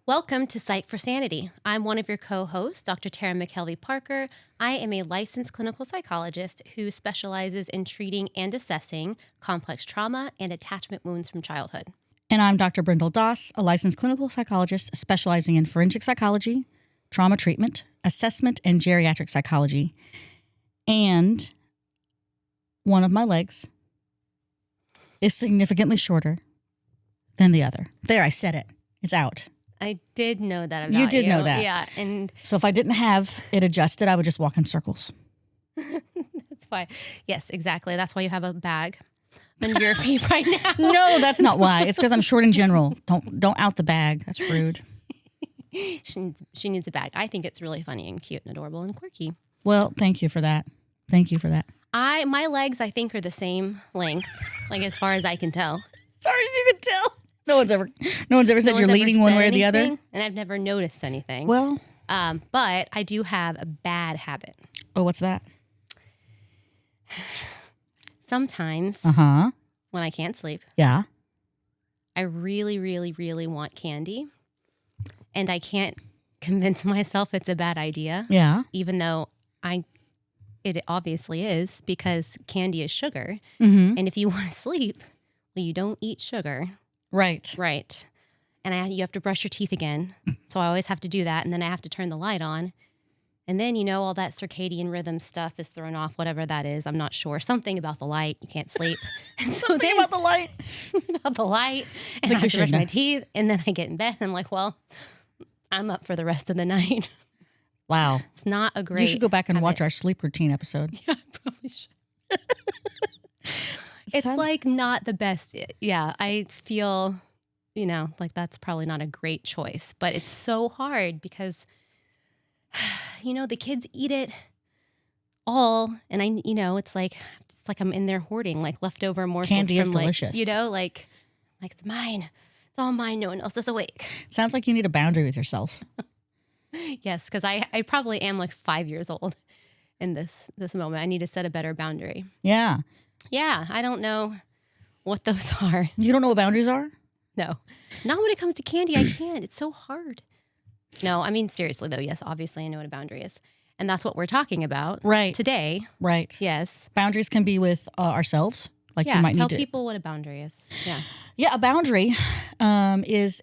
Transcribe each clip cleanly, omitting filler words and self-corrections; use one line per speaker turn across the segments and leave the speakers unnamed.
Welcome to Psyched for Sanity. I'm one of your co-hosts, Dr. Tara McKelvey Parker. I am a licensed clinical psychologist who specializes in treating and assessing complex trauma and attachment wounds from childhood.
And I'm Dr. Brindle Doss, a licensed clinical psychologist specializing in forensic psychology, trauma treatment, assessment, and geriatric psychology. And one of my legs is significantly shorter than the other. There, I said it. It's out.
I did know that about you.
You did know that.
Yeah, and
So if I didn't have it adjusted, I would just walk in circles.
that's why. Yes, exactly. That's why you have a bag under your feet right now.
No, that's not why. It's because I'm short in general. Don't out the bag. That's rude.
She needs a bag. I think it's really funny and cute and adorable and quirky.
Well, thank you for that. Thank you for that.
My legs, I think, are the same length, like as far as I can tell.
Sorry if you could tell. No one's ever said you're leaning one way or the other.
And I've never noticed anything.
Well,
but I do have a bad habit.
oh, what's that?
Sometimes
Uh-huh.
when I can't sleep,
Yeah.
I really, really, really want candy. And I can't convince myself it's a bad idea,
Yeah.
even though it obviously is, because candy is sugar.
Mm-hmm.
And if you want to sleep, well, you don't eat sugar.
Right.
Right. And you have to brush your teeth again. So I always have to do that. And then I have to turn the light on. And then, all that circadian rhythm stuff is thrown off, whatever that is. I'm not sure. Something about the light. You can't sleep. And so
Something about the light.
about the light. And I have to brush my teeth. And then I get in bed and I'm like, well, I'm up for the rest of the night.
Wow.
It's not a great
You should go back and watch
habit.
our sleep routine episode.
Yeah, I probably should. It's like not the best. Yeah, I feel, like that's probably not a great choice. But it's so hard because, the kids eat it all. And it's like I'm in there hoarding like leftover morsels.
Candy is
from,
delicious.
Like it's mine. It's all mine. No one else is awake.
Sounds like you need a boundary with yourself.
Yes, because I probably am like 5 years old in this moment. I need to set a better boundary.
Yeah.
Yeah, I don't know what those are.
You don't know what boundaries are?
No, not when it comes to candy. I can't. It's so hard. No, I mean, seriously, though. Yes, obviously, I know what a boundary is. And that's what we're talking about
Right.
today.
Right.
Yes.
Boundaries can be with ourselves. Like
Yeah,
you might
tell
need to.
people what a boundary is. Yeah.
Yeah, a boundary is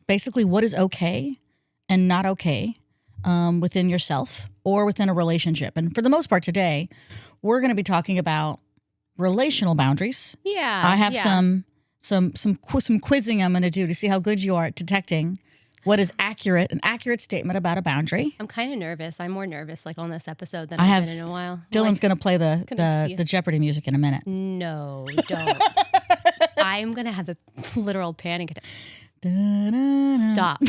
basically what is okay and not okay within yourself or within a relationship. And for the most part today, we're going to be talking about relational boundaries.
Yeah.
I have
yeah.
some quizzing I'm going to do to see how good you are at detecting what is an accurate statement about a boundary.
I'm kind of nervous. I'm more nervous like on this episode than
I
I've
have
been in a while.
Dylan's going to play
gonna be-
the Jeopardy music in a minute.
No, don't. I'm going to have a literal panic attack. Stop.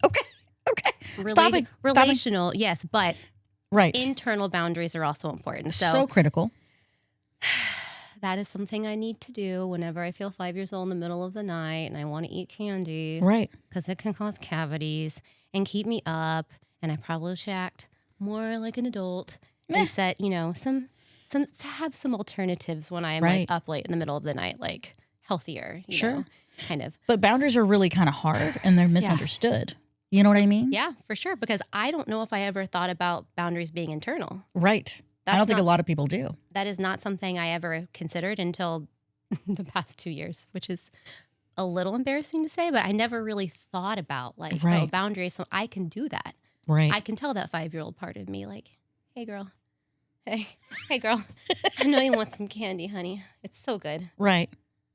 Okay. Stopping.
Relational, yes, but
Right.
internal boundaries are also important.
So critical.
That is something I need to do whenever I feel 5 years old in the middle of the night and I want to eat candy.
Right.
Because it can cause cavities and keep me up. And I probably should act more like an adult and set, some to have some alternatives when I am
Right.
like up late in the middle of the night, like healthier,
Sure.
kind of.
But boundaries are really kind of hard and they're misunderstood. You know what I mean?
Yeah, for sure. Because I don't know if I ever thought about boundaries being internal.
Right. I don't think a lot of people do.
That is not something I ever considered until the past 2 years, which is a little embarrassing to say, but I never really thought about
Right.
boundaries. So I can do that.
Right.
I can tell that 5-year-old part of me like, hey girl, hey girl, I know you want some candy, honey. It's so good.
Right.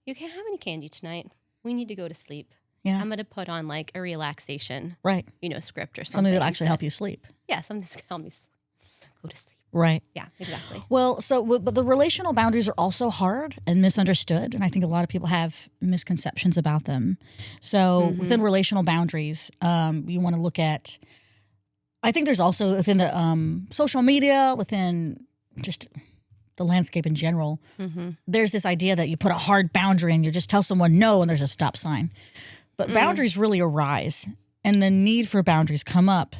You can't have any candy tonight. We need to go to sleep.
Yeah.
I'm going to put on like a relaxation,
Right.
Script or something.
Something that'll actually help you sleep.
Yeah, something that's going to help me go to sleep.
Right.
Yeah, exactly.
Well, but the relational boundaries are also hard and misunderstood. And I think a lot of people have misconceptions about them. So within relational boundaries, you want to look at, I think there's also within the social media, within just the landscape in general, there's this idea that you put a hard boundary and you just tell someone no and there's a stop sign. But boundaries really arise and the need for boundaries come up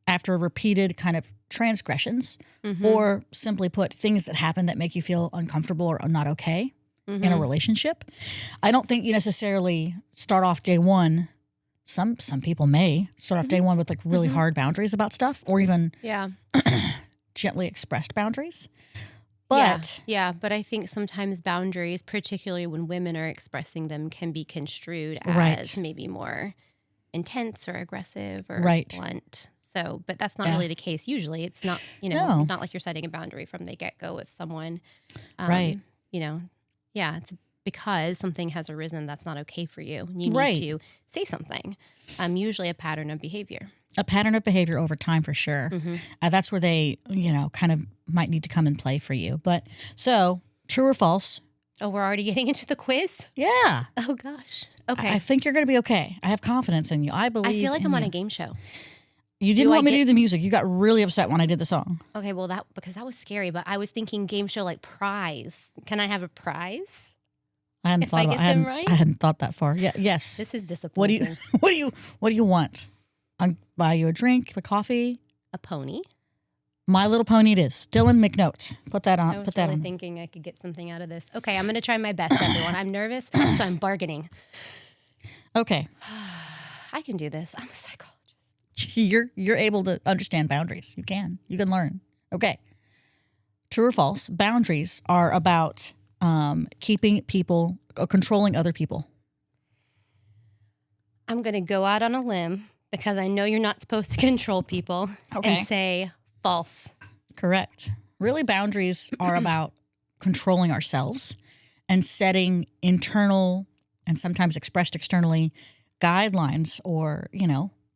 after repeated kind of transgressions or simply put things that happen that make you feel uncomfortable or not okay. in a relationship. I don't think you necessarily start off day one. Some people may start off day one with like really hard boundaries about stuff, or even gently expressed boundaries. But
but I think sometimes boundaries, particularly when women are expressing them, can be construed as
Right.
maybe more intense or aggressive or blunt. So, but that's not really the case. Usually it's not,
No.
not like you're setting a boundary from the get-go with someone.
Right.
It's because something has arisen that's not okay for you. And you need
Right.
to say something. Usually a pattern of behavior.
A pattern of behavior over time for sure. That's where they, kind of might need to come and play for you. But so, true or false?
Oh, we're already getting into the quiz?
Yeah.
Oh, gosh. Okay.
I think you're going to be okay. I have confidence in you. I believe.
I feel like
in
I'm on
you.
a game show.
You didn't want me to do the music. You got really upset when I did the song.
Okay, well, because that was scary, but I was thinking game show like prize. Can I have a prize?
I hadn't
If
thought
I
about,
get
I hadn't,
them right?
I hadn't thought that far. Yeah. Yes.
This is
What do
disappointing.
you what do you want? I'll buy you a drink, a coffee.
A pony?
My Little Pony it is. Dylan McNote. Put that on.
I was
Put that
really
on.
thinking I could get something out of this. Okay, I'm going to try my best, everyone. I'm nervous, so I'm bargaining.
Okay.
I can do this. I'm a psychologist.
You're able to understand boundaries. You can learn. Okay. True or false? Boundaries are about keeping people, controlling other people.
I'm going to go out on a limb because I know you're not supposed to control people and say false.
Correct. Really, boundaries are about controlling ourselves and setting internal and sometimes expressed externally guidelines or,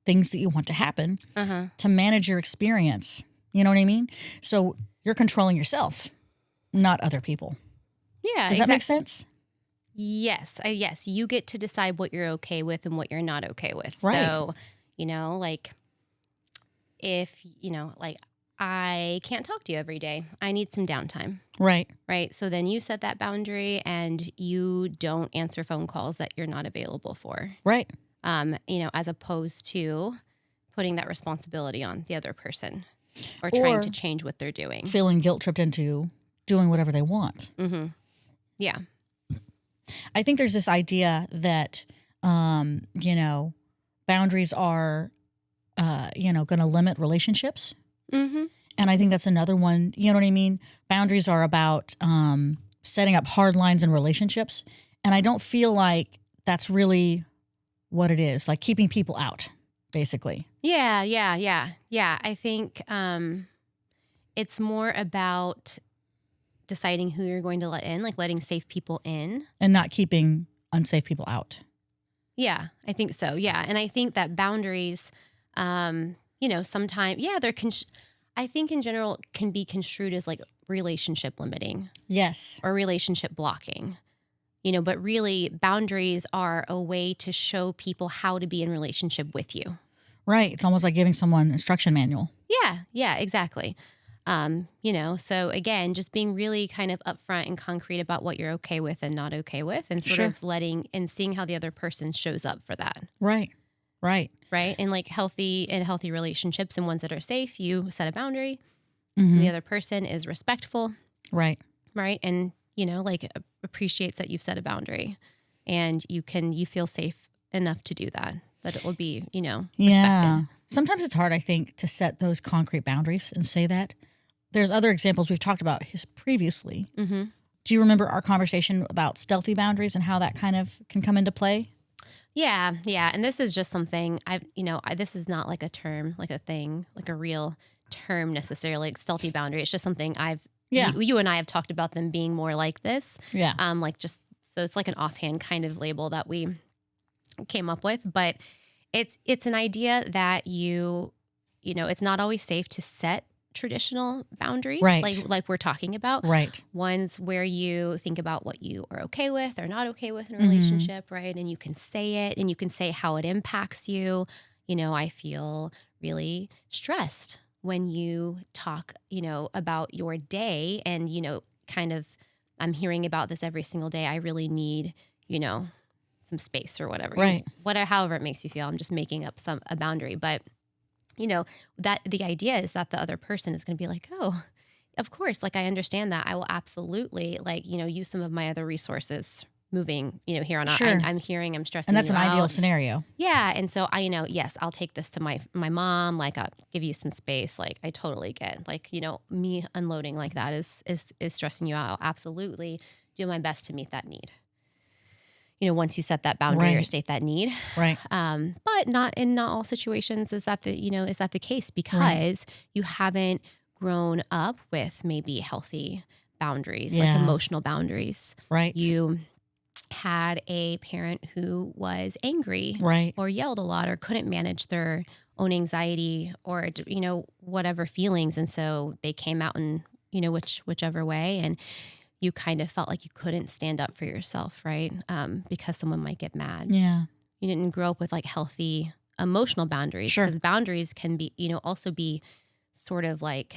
things that you want to happen to manage your experience. You know what I mean? So you're controlling yourself, not other people.
Yeah.
Does that make sense?
Yes. Yes. You get to decide what you're okay with and what you're not okay with.
Right.
So, if, I can't talk to you every day. I need some downtime.
Right.
Right. So then you set that boundary and you don't answer phone calls that you're not available for.
Right.
As opposed to putting that responsibility on the other person or trying to change what they're doing.
Feeling guilt tripped into doing whatever they want.
Mm-hmm. Yeah.
I think there's this idea that, boundaries are, going to limit relationships.
Mm-hmm.
And I think that's another one. You know what I mean? Boundaries are about setting up hard lines in relationships. And I don't feel like that's really what it is, like keeping people out, basically.
Yeah. I think it's more about deciding who you're going to let in, like letting safe people in.
And not keeping unsafe people out.
Yeah, I think so. Yeah. And I think that boundaries, sometimes, I think in general can be construed as like relationship limiting.
Yes.
Or relationship blocking. But really boundaries are a way to show people how to be in relationship with you.
Right. It's almost like giving someone an instruction manual.
Yeah, exactly. So again, just being really kind of upfront and concrete about what you're okay with and not okay with, and sort of letting and seeing how the other person shows up for that.
Right.
And like healthy relationships and ones that are safe, you set a boundary.
Mm-hmm.
The other person is respectful.
Right.
And, appreciates that you've set a boundary and you feel safe enough to do that it will be, respected.
Yeah. Sometimes it's hard, I think, to set those concrete boundaries and say that. There's other examples we've talked about previously.
Mm-hmm.
Do you remember our conversation about stealthy boundaries and how that kind of can come into play?
Yeah. And this is just something this is not like a term, like a thing, like a real term necessarily, like stealthy boundary. It's just something you and I have talked about them being more like this.
Yeah.
So it's like an offhand kind of label that we came up with, but it's an idea that it's not always safe to set traditional boundaries,
right?
Like we're talking about,
right?
Ones where you think about what you are okay with or not okay with in a relationship, right? And you can say it, and you can say how it impacts you. I feel really stressed when you talk, about your day, and kind of, I'm hearing about this every single day. I really need, some space or whatever,
right?
However it makes you feel. I'm just making up a boundary, but that the idea is that the other person is going to be like, oh, of course, like I understand that. I will absolutely like, use some of my other resources moving, here on out.
Sure.
I'm stressing
And that's
you
an ideal
out.
scenario.
Yeah. And so yes, I'll take this to my mom, like I'll give you some space. Like I totally get like, me unloading like that is stressing you out. Absolutely do my best to meet that need. Once you set that boundary or
Right.
state that need.
Right.
But not all situations is that the case, because you haven't grown up with maybe healthy boundaries, like
Yeah.
emotional boundaries.
Right.
You had a parent who was angry
Right.
or yelled a lot or couldn't manage their own anxiety or, whatever feelings. And so they came out in, whichever way. And you kind of felt like you couldn't stand up for yourself, right? Because someone might get mad.
Yeah.
You didn't grow up with like healthy emotional boundaries.
Sure.
Because boundaries can be, also be sort of like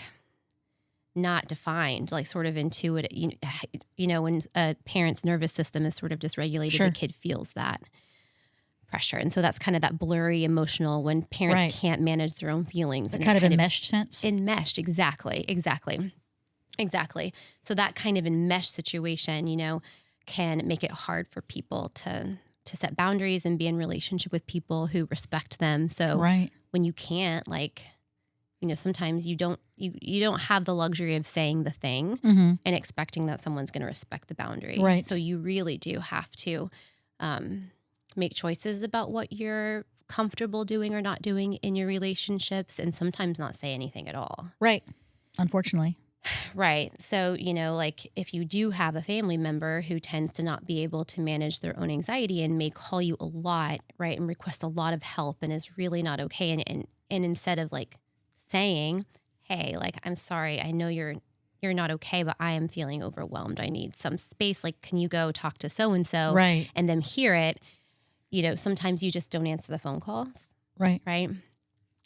not defined, like sort of intuitive. When a parent's nervous system is sort of dysregulated,
Sure.
the kid feels that pressure. And so that's kind of that blurry emotional when parents
Right.
can't manage their own feelings.
A
And
kind
it
of enmeshed sense.
enmeshed. Exactly. So that kind of enmeshed situation, can make it hard for people to set boundaries and be in relationship with people who respect them. So
Right.
when you can't, like, sometimes you don't have the luxury of saying the thing
Mm-hmm.
and expecting that someone's going to respect the boundary.
Right.
So you really do have to make choices about what you're comfortable doing or not doing in your relationships, and sometimes not say anything at all.
Right. Unfortunately.
Right. So, like if you do have a family member who tends to not be able to manage their own anxiety and may call you a lot, right, and request a lot of help and is really not okay. And instead of like saying, hey, like, I'm sorry, I know you're not okay, but I am feeling overwhelmed. I need some space. Like, can you go talk to so-and-so
Right.
and then hear it? Sometimes you just don't answer the phone calls,
Right.
right?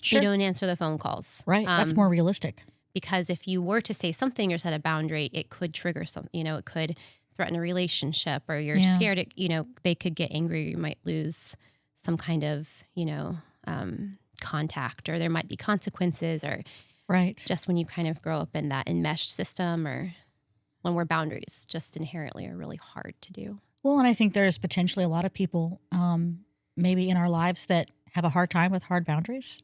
Sure.
You don't answer the phone calls.
Right. That's more realistic.
Because if you were to say something or set a boundary, it could trigger it could threaten a relationship, or you're
Yeah.
scared, they could get angry. You might lose some kind of, contact, or there might be consequences, or
Right.
just when you kind of grow up in that enmeshed system, or when where boundaries just inherently are really hard to do.
Well, and I think there's potentially a lot of people maybe in our lives that have a hard time with hard boundaries.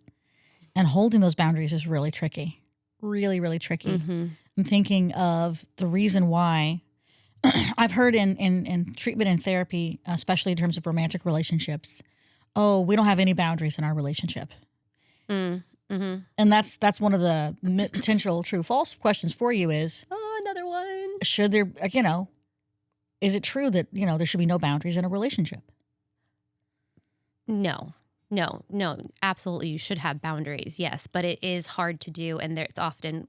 And holding those boundaries is really tricky. Really, really tricky.
Mm-hmm.
I'm thinking of the reason why I've heard in treatment and therapy, especially in terms of romantic relationships, oh, we don't have any boundaries in our relationship.
Mm-hmm.
And that's one of the potential true false questions for you is,
Oh, another one.
should there, is it true that, there should be no boundaries in a relationship?
No, absolutely. You should have boundaries, yes, but it is hard to do, and it's often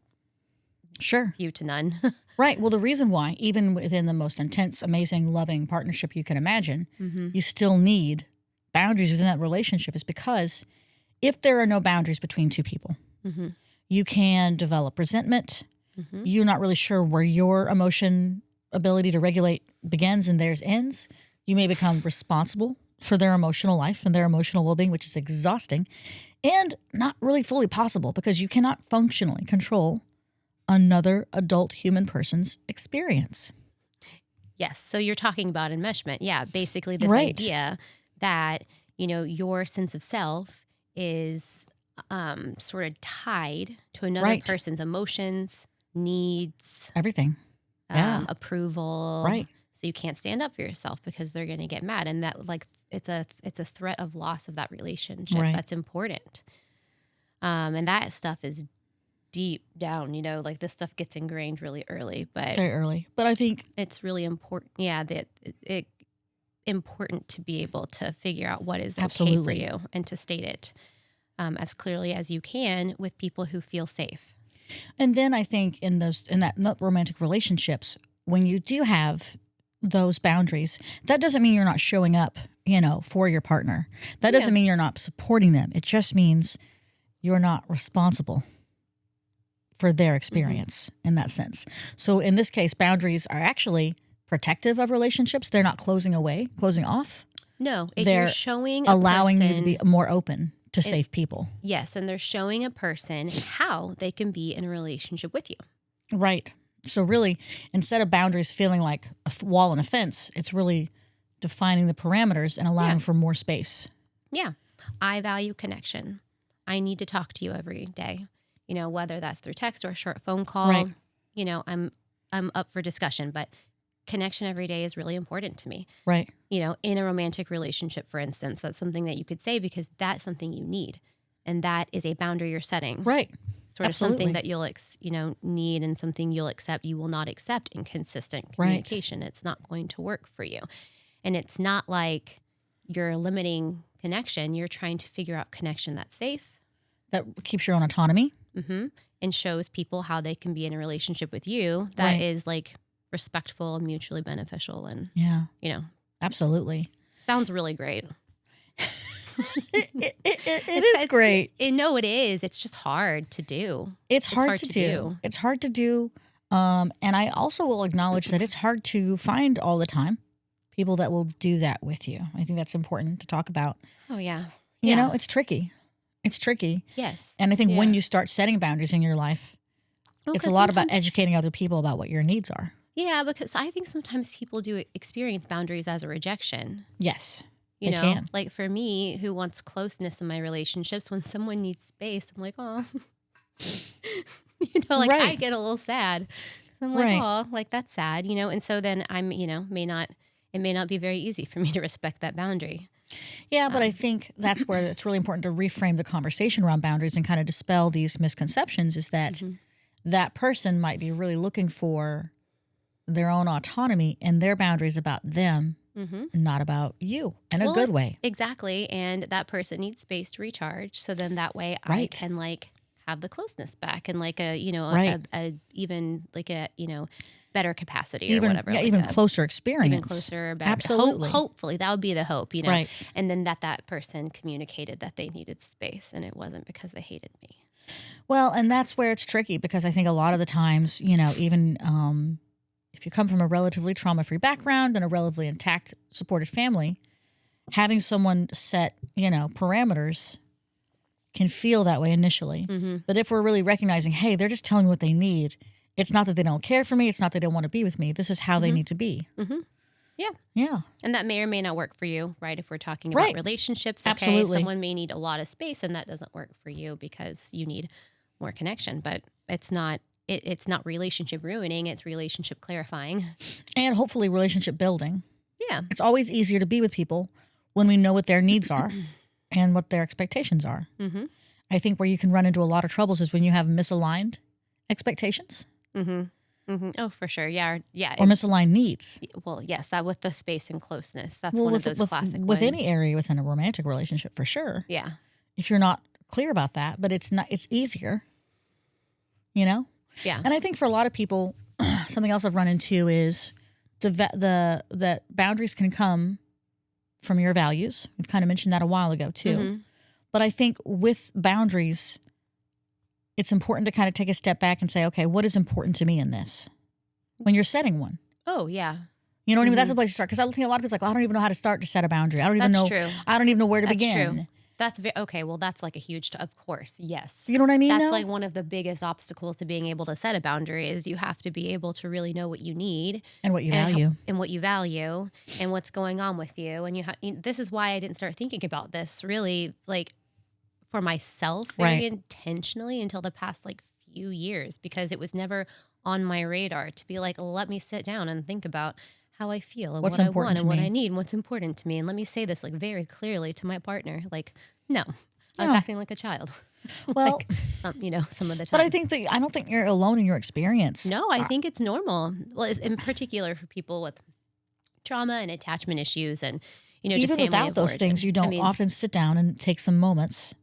Sure.
few to none.
Right. Well, the reason why, even within the most intense, amazing, loving partnership you can imagine,
Mm-hmm.
you still need boundaries within that relationship is because if there are no boundaries between two people,
Mm-hmm.
you can develop resentment.
Mm-hmm.
You're not really sure where your emotion ability to regulate begins and theirs ends. You may become responsible for their emotional life and their emotional well-being, which is exhausting and not really fully possible because you cannot functionally control another adult human person's experience.
Yes. So you're talking about enmeshment. Yeah. Basically, this
Right.
idea that, your sense of self is sort of tied to another
Right.
person's emotions, needs,
Everything. Yeah.
approval.
Right.
So you can't stand up for yourself because they're going to get mad. And that, like, it's a threat of loss of that relationship.
Right.
That's important. And that stuff is deep down, like this stuff gets ingrained really early, but
Very early. But I think
it's really important. Yeah, that it important to be able to figure out what is okay for
Absolutely.
you and to state it as clearly as you can with people who feel safe.
And then I think in that not romantic relationships, when you do have those boundaries, that doesn't mean you're not showing up, for your partner. That doesn't mean you're not supporting them. It just means you're not responsible for their experience in that sense. So in this case, boundaries are actually protective of relationships. They're not closing off.
No, if
They're
you're showing
allowing you to
person,
be more open to safe people.
yes, and they're showing a person how they can be in a relationship with you.
Right. So really, instead of boundaries feeling like a wall and a fence, it's really defining the parameters and allowing for more space.
Yeah. I value connection. I need to talk to you every day. Whether that's through text or a short phone call.
Right.
I'm up for discussion, but connection every day is really important to me.
Right.
In a romantic relationship, for instance, that's something that you could say because that's something you need. And that is a boundary you're setting.
Right.
Sort
Absolutely.
of something that you'll, need and something you'll accept. You will not accept inconsistent communication. Right. It's not going to work for you. And it's not like you're limiting connection. You're trying to figure out connection that's safe.
That keeps your own autonomy.
Mm-hmm. And shows people how they can be in a relationship with you that is like respectful and mutually beneficial. And,
Absolutely.
Sounds really great.
It is great.
No, it is. It's just hard to do.
It's hard to do. It's hard to do. And I also will acknowledge that it's hard to find all the time people that will do that with you. I think that's important to talk about.
Oh, yeah.
You know, it's tricky. It's tricky.
Yes.
And I think when you start setting boundaries in your life, it's a lot about educating other people about what your needs are.
Yeah, because I think sometimes people do experience boundaries as a rejection.
Yes.
You know, like for me, who wants closeness in my relationships, when someone needs space, I'm like, oh, I get a little sad. I'm like, oh, like that's sad, and so then I'm, it may not be very easy for me to respect that boundary.
Yeah, but I think that's where it's really important to reframe the conversation around boundaries and kind of dispel these misconceptions is that that person might be really looking for their own autonomy and their boundaries about them. Not about you in a good way.
Exactly. And that person needs space to recharge. So then that way I can have the closeness back and better capacity or whatever.
Yeah, even closer experience.
Even closer.
Absolutely.
Hopefully that would be the hope,
Right.
And then that person communicated that they needed space and it wasn't because they hated me.
Well, and that's where it's tricky because I think a lot of the times, even if you come from a relatively trauma-free background and a relatively intact, supported family, having someone set, parameters can feel that way initially. But if we're really recognizing, hey, they're just telling me what they need, it's not that they don't care for me. It's not that they don't want to be with me. This is how they need to be.
Yeah.
Yeah.
And that may or may not work for you, right? If we're talking about relationships, okay,
Absolutely.
Someone may need a lot of space and that doesn't work for you because you need more connection, but it's not relationship ruining, it's relationship clarifying.
And hopefully relationship building.
Yeah.
It's always easier to be with people when we know what their needs are and what their expectations are. I think where you can run into a lot of troubles is when you have misaligned expectations.
Oh, for sure. Yeah. Yeah.
Or misaligned needs.
Well, yes, that with the space and closeness. That's one of those classic
with
ones.
any area within a romantic relationship, for sure.
Yeah.
If you're not clear about that, but it's easier,
Yeah.
And I think for a lot of people, something else I've run into is the boundaries can come from your values. We've kind of mentioned that a while ago too. But I think with boundaries, it's important to kind of take a step back and say, okay, what is important to me in this? When you're setting one.
Oh, yeah.
You know what I mean? That's a place to start. Because I think a lot of people's like, I don't even know how to start to set a boundary. I don't even know.
True.
I don't even know where to begin.
True. That's okay. Well, that's like a huge, of course. Yes.
You know what I mean?
That's like one of the biggest obstacles to being able to set a boundary is you have to be able to really know what you need
and what you value
and what you value and what's going on with you. And this is why I didn't start thinking about this really for myself very intentionally until the past few years, because it was never on my radar to be let me sit down and think about how I feel and what I want and what I need and what's important to me. And let me say this very clearly to my partner. No, I was acting like a child.
Well,
some of the time.
But I don't think you're alone in your experience.
No, I think it's normal. Well, in particular for people with trauma and attachment issues and, just
even
family
without those things, you don't often sit down and take some moments.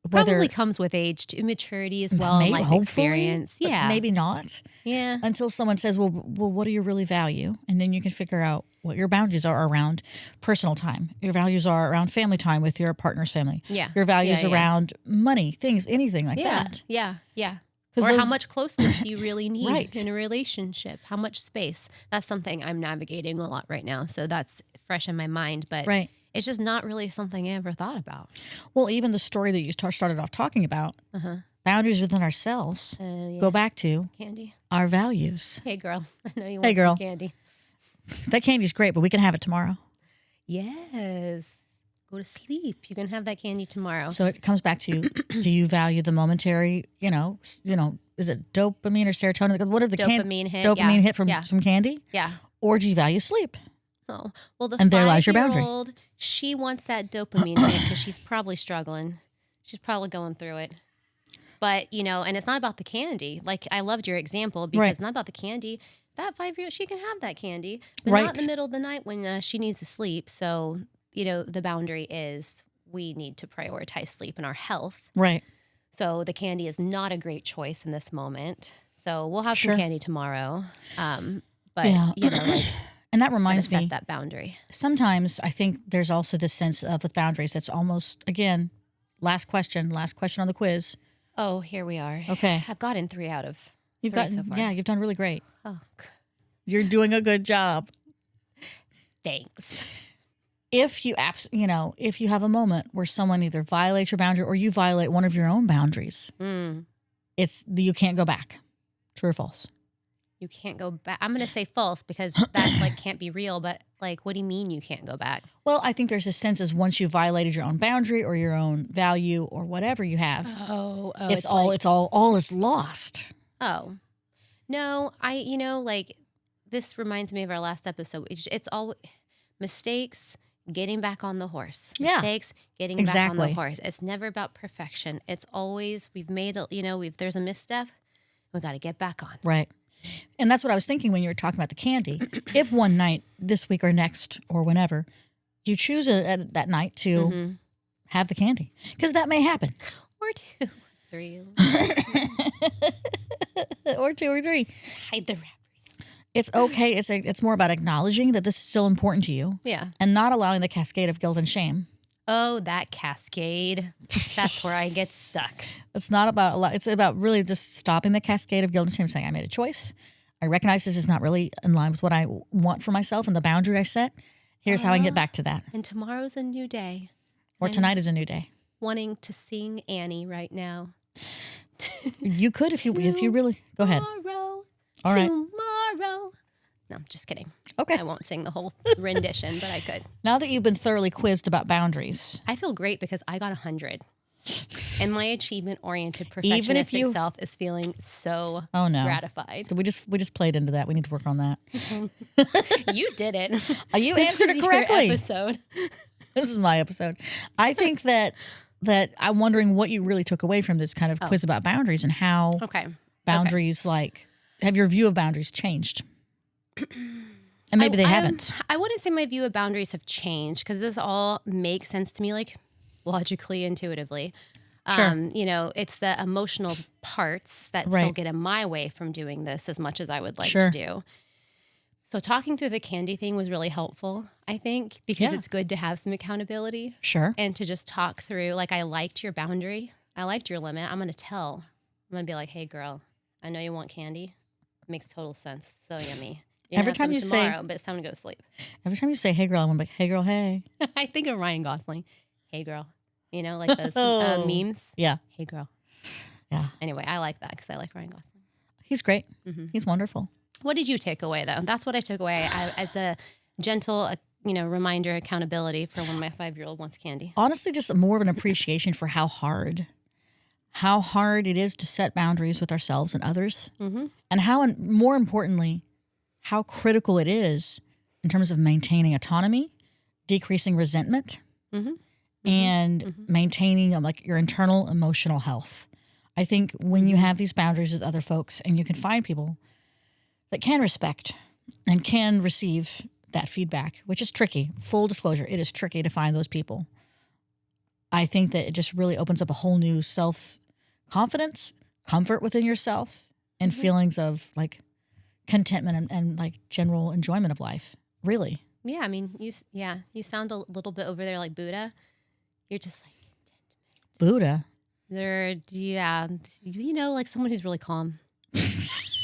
Probably comes with age, to immaturity as well,
maybe,
life experience. Yeah.
Maybe not.
Yeah.
Until someone says, well, what do you really value? And then you can figure out what your boundaries are around personal time. Your values are around family time with your partner's family.
Yeah.
Your values around money, things, anything like that.
Yeah. Yeah. Or how much closeness you really need in a relationship. How much space. That's something I'm navigating a lot right now. So that's fresh in my mind. But it's just not really something I ever thought about.
Well, even the story that you started off talking about, boundaries within ourselves
Yeah.
go back to
Candy.
our values.
Hey, girl. I know you
Hey,
want
girl.
some candy.
That candy's great, but we can have it tomorrow.
Yes. Go to sleep. You can have that candy tomorrow.
So it comes back to, do you value the momentary, is it dopamine or serotonin? What are the
Dopamine hit.
dopamine hit from
Yeah.
candy?
Yeah.
Or do you value sleep?
Oh, well, the
And there lies your boundary.
5-year-old, she wants that dopamine hit because she's probably struggling. She's probably going through it. But, and it's not about the candy. Like, I loved your example because it's not about the candy. That 5-year-old, she can have that candy, but not in the middle of the night when she needs to sleep. So, the boundary is we need to prioritize sleep and our health.
Right.
So the candy is not a great choice in this moment. So we'll have some candy tomorrow. But,
and that reminds me,
set that boundary.
Sometimes I think there's also this sense of with boundaries that's almost, again, last question on the quiz.
Oh, here we are.
Okay.
I've gotten 3 out of
You've
3
gotten,
so far.
yeah, you've done really great.
Oh,
you're doing a good job.
Thanks.
If you if you have a moment where someone either violates your boundary or you violate one of your own boundaries, it's you can't go back. True or false?
You can't go back. I'm going to say false because that can't be real. But what do you mean you can't go back?
Well, I think there's a sense as once you violated your own boundary or your own value or whatever you have, it's all is lost.
Oh, no, this reminds me of our last episode. It's all mistakes, getting back on the horse.
Yeah.
Mistakes, getting back on the horse. It's never about perfection. It's always, we've made it, there's a misstep, we got to get back on.
Right. And that's what I was thinking when you were talking about the candy. If one night, this week or next or whenever, you choose that night to have the candy, because that may happen.
Or 2, 3.
Or 2 or 3.
Hide the wrappers.
It's okay. It's more about acknowledging that this is still important to you.
Yeah.
And not allowing the cascade of guilt and shame.
Oh, that cascade. That's where I get stuck.
It's not about a lot. It's about really just stopping the cascade of guilt and shame, saying, I made a choice. I recognize this is not really in line with what I want for myself and the boundary I set. Here's how I can get back to that.
And tomorrow's a new day.
Or tonight is a new day.
Wanting to sing Annie right now.
You could if you really go ahead.
Tomorrow.
All right.
Tomorrow. No, I'm just kidding.
Okay.
I won't sing the whole rendition, but I could.
Now that you've been thoroughly quizzed about boundaries,
I feel great because I got 100. And my achievement-oriented perfectionistic self is feeling so gratified.
We just played into that. We need to work on that.
You did it.
You answered it correctly.
Your episode.
This is my episode. I think that I'm wondering what you really took away from this kind of quiz about boundaries and how boundaries have your view of boundaries changed? And maybe they haven't.
I wouldn't say my view of boundaries have changed because this all makes sense to me, logically, intuitively.
Sure.
It's the emotional parts that still get in my way from doing this as much as I would like to do. So talking through the candy thing was really helpful, I think, because it's good to have some accountability.
Sure.
And to just talk through, I liked your boundary. I liked your limit. I'm going to be like, hey, girl, I know you want candy. It makes total sense. So yummy.
Every time you
tomorrow, but it's time to go to sleep.
Every time you say, hey, girl, I'm like, hey, girl, hey.
I think of Ryan Gosling. Hey, girl. Those memes.
Yeah.
Hey, girl.
Yeah.
Anyway, I like that because I like Ryan Gosling.
He's great. He's wonderful.
What did you take away, though? That's what I took away as a gentle, reminder, accountability for when my 5-year-old wants candy.
Honestly, just more of an appreciation for how hard it is to set boundaries with ourselves and others. And how, more importantly, how critical it is in terms of maintaining autonomy, decreasing resentment, and maintaining your internal emotional health. I think when you have these boundaries with other folks and you can find people that can respect and can receive that feedback, which is tricky. Full disclosure, it is tricky to find those people. I think that it just really opens up a whole new self-confidence, comfort within yourself, and feelings of contentment and general enjoyment of life. Really.
Yeah, I mean, you sound a little bit over there like Buddha. You're just
Buddha.
Someone who's really calm.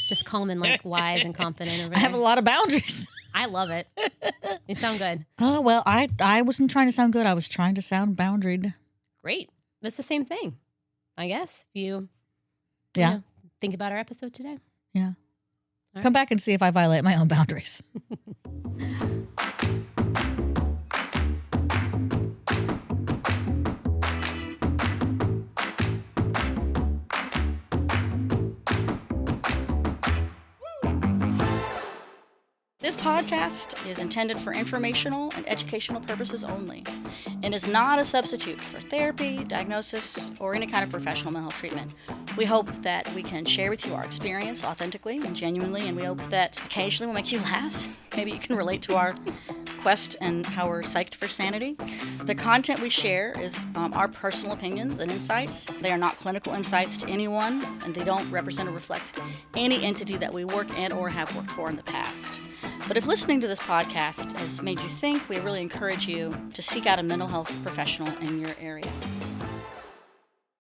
Just calm and wise and confident over there.
I have a lot of boundaries.
I love it. You sound good.
Oh, well, I wasn't trying to sound good. I was trying to sound boundaried.
Great. That's the same thing, I guess. If you
Yeah.
Think about our episode today.
Yeah.
All
Come back and see if I violate my own boundaries. This podcast is intended for informational and educational purposes only and is not a substitute for therapy, diagnosis, or any kind of professional mental health treatment. We hope that we can share with you our experience authentically and genuinely, and we hope that occasionally we'll make you laugh. Maybe you can relate to our quest and how we're psyched for sanity. The content we share is our personal opinions and insights. They are not clinical insights to anyone, and they don't represent or reflect any entity that we work and or have worked for in the past. But if listening to this podcast has made you think, we really encourage you to seek out a mental health professional in your area.